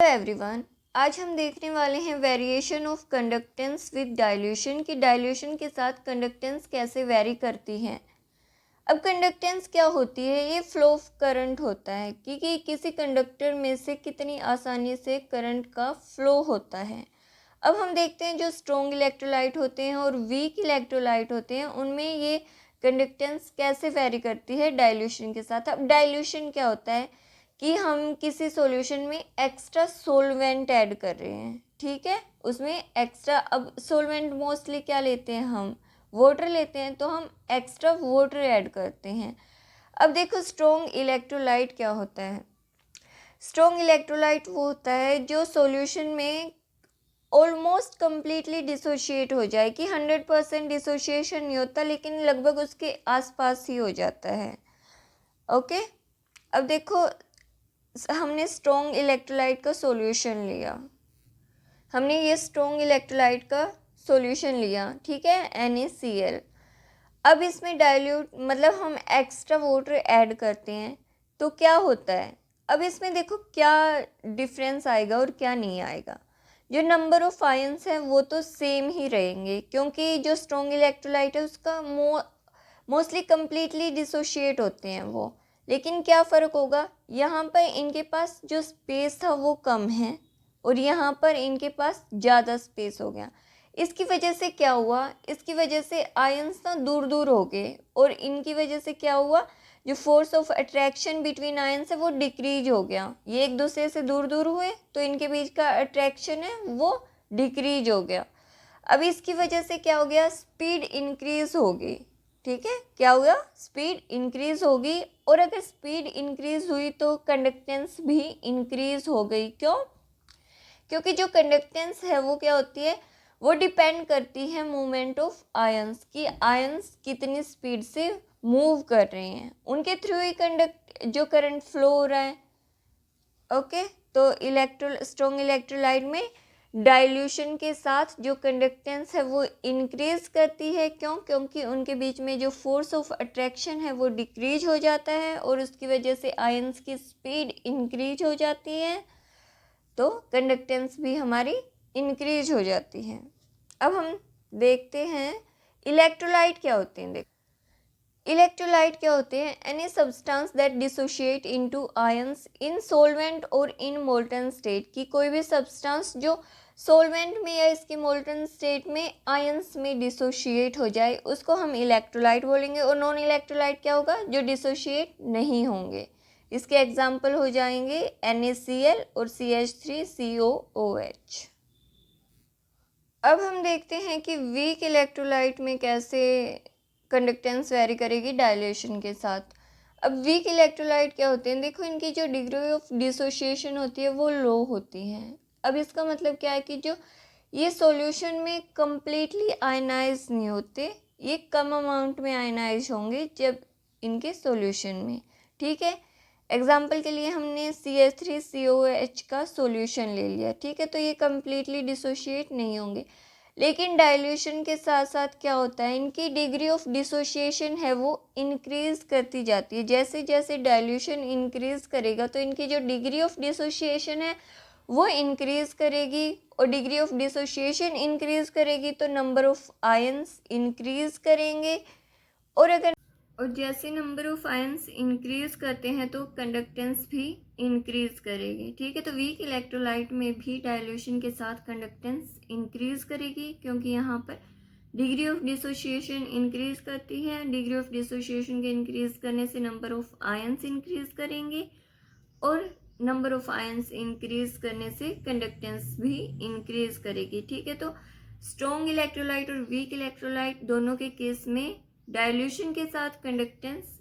Hello everyone, आज हम देखने वाले हैं variation of conductance with dilution कि डाइल्यूशन के साथ कंडक्टेंस कैसे वेरी करती हैं। अब कंडक्टेंस क्या होती है? ये फ्लो ऑफ करंट होता है कि किसी कंडक्टर में से कितनी आसानी से करंट का फ्लो होता है। अब हम देखते हैं जो स्ट्रॉन्ग इलेक्ट्रोलाइट होते हैं और वीक इलेक्ट्रोलाइट होते हैं उनमें ये कंडक्टेंस कैसे वेरी करती है डाइल्यूशन के साथ। अब डाइल्यूशन क्या होता है कि हम किसी सॉल्यूशन में एक्स्ट्रा सोलवेंट ऐड कर रहे हैं, ठीक है, उसमें एक्स्ट्रा। अब सोलवेंट मोस्टली क्या लेते हैं, हम वाटर लेते हैं, तो हम एक्स्ट्रा वाटर ऐड करते हैं। अब देखो स्ट्रॉन्ग इलेक्ट्रोलाइट क्या होता है। स्ट्रॉन्ग इलेक्ट्रोलाइट वो होता है जो सॉल्यूशन में ऑलमोस्ट कम्प्लीटली डिसोशिएट हो जाए कि 100% डिसोशिएशन नहीं होता लेकिन लगभग उसके आसपास ही हो जाता है। ओके, अब देखो हमने स्ट्रॉन्ग इलेक्ट्रोलाइट का सॉल्यूशन लिया, हमने ये स्ट्रॉन्ग इलेक्ट्रोलाइट का सॉल्यूशन लिया, ठीक है, NaCl। अब इसमें डाइल्यूट मतलब हम एक्स्ट्रा वाटर ऐड करते हैं तो क्या होता है। अब इसमें देखो क्या डिफरेंस आएगा और क्या नहीं आएगा। जो नंबर ऑफ आयंस हैं वो तो सेम ही रहेंगे क्योंकि जो स्ट्रॉन्ग इलेक्ट्रोलाइट है उसका मोस्टली कम्प्लीटली डिसोशिएट होते हैं वो। लेकिन क्या फ़र्क होगा, यहाँ पर इनके पास जो स्पेस था वो कम है और यहाँ पर इनके पास ज़्यादा स्पेस हो गया। इसकी वजह से क्या हुआ, इसकी वजह से आयंस ना दूर दूर हो गए और इनकी वजह से क्या हुआ, जो force of attraction between ions है वो डिक्रीज हो गया। ये एक दूसरे से दूर दूर हुए तो इनके बीच का अट्रैक्शन है वो डिक्रीज हो गया। अब इसकी वजह से क्या हो गया, स्पीड इंक्रीज होगी, ठीक है, क्या हुआ, स्पीड इंक्रीज होगी। और अगर स्पीड इंक्रीज हुई तो कंडक्टेंस भी इंक्रीज हो गई। क्यों? क्योंकि जो कंडक्टेंस है वो क्या होती है, वो डिपेंड करती है मूवमेंट ऑफ आयंस कि आयंस कितनी स्पीड से मूव कर रहे हैं, उनके थ्रू ही जो करंट फ्लो हो रहा है। ओके, तो स्ट्रॉन्ग इलेक्ट्रोलाइट में डाइल्यूशन के साथ जो कंडक्टेंस है वो इंक्रीज करती है। क्यों? क्योंकि उनके बीच में जो फोर्स ऑफ अट्रैक्शन है वो डिक्रीज हो जाता है और उसकी वजह से आयंस की स्पीड इंक्रीज हो जाती है, तो कंडक्टेंस भी हमारी इंक्रीज हो जाती है। अब हम देखते हैं इलेक्ट्रोलाइट क्या होते हैं। इलेक्ट्रोलाइट क्या होते हैं, any substance that dissociate into ions in solvent और इन मोल्टन स्टेट, की कोई भी सब्सटेंस जो सोलवेंट में या इसके मोल्टन स्टेट में आयंस में डिसोशिएट हो जाए उसको हम इलेक्ट्रोलाइट बोलेंगे। और नॉन इलेक्ट्रोलाइट क्या होगा, जो डिसोशिएट नहीं होंगे। इसके एग्जाम्पल हो जाएंगे NaCl और CH3COOH। अब हम देखते हैं कि वीक इलेक्ट्रोलाइट में कैसे कंडक्टेंस वेरी करेगी डाइल्यूशन के साथ। अब वीक इलेक्ट्रोलाइट क्या होते हैं, देखो इनकी जो डिग्री ऑफ डिसोसिएशन होती है वो लो होती है। अब इसका मतलब क्या है कि जो ये सॉल्यूशन में कम्प्लीटली आयनाइज नहीं होते, ये कम अमाउंट में आयनाइज होंगे जब इनके सॉल्यूशन में, ठीक है। एग्जाम्पल के लिए हमने CH3COH का सॉल्यूशन ले लिया, ठीक है, तो ये कम्प्लीटली डिसोशिएट नहीं होंगे। लेकिन डाइल्यूशन के साथ साथ क्या होता है, इनकी डिग्री ऑफ डिसोशिएशन है वो इंक्रीज करती जाती है। जैसे जैसे डाइल्यूशन इंक्रीज करेगा तो इनकी जो डिग्री ऑफ डिसोशिएशन है वो इंक्रीज करेगी और डिग्री ऑफ डिसोशिएशन इंक्रीज करेगी तो नंबर ऑफ आयंस इंक्रीज करेंगे। और जैसे नंबर ऑफ आयंस इंक्रीज करते हैं तो कंडक्टेंस भी इंक्रीज करेगी, ठीक है। तो वीक इलेक्ट्रोलाइट में भी डाइल्यूशन के साथ कंडक्टेंस इंक्रीज करेगी क्योंकि यहाँ पर डिग्री ऑफ डिसोसिएशन इंक्रीज करती है। डिग्री ऑफ डिसोसिएशन के इंक्रीज करने से नंबर ऑफ आयंस इंक्रीज करेंगे और नंबर ऑफ आयंस इंक्रीज करने से कंडक्टेंस भी इंक्रीज करेगी, ठीक है। तो स्ट्रॉन्ग इलेक्ट्रोलाइट और वीक इलेक्ट्रोलाइट दोनों के केस में डाइल्यूशन के साथ कंडक्टेंस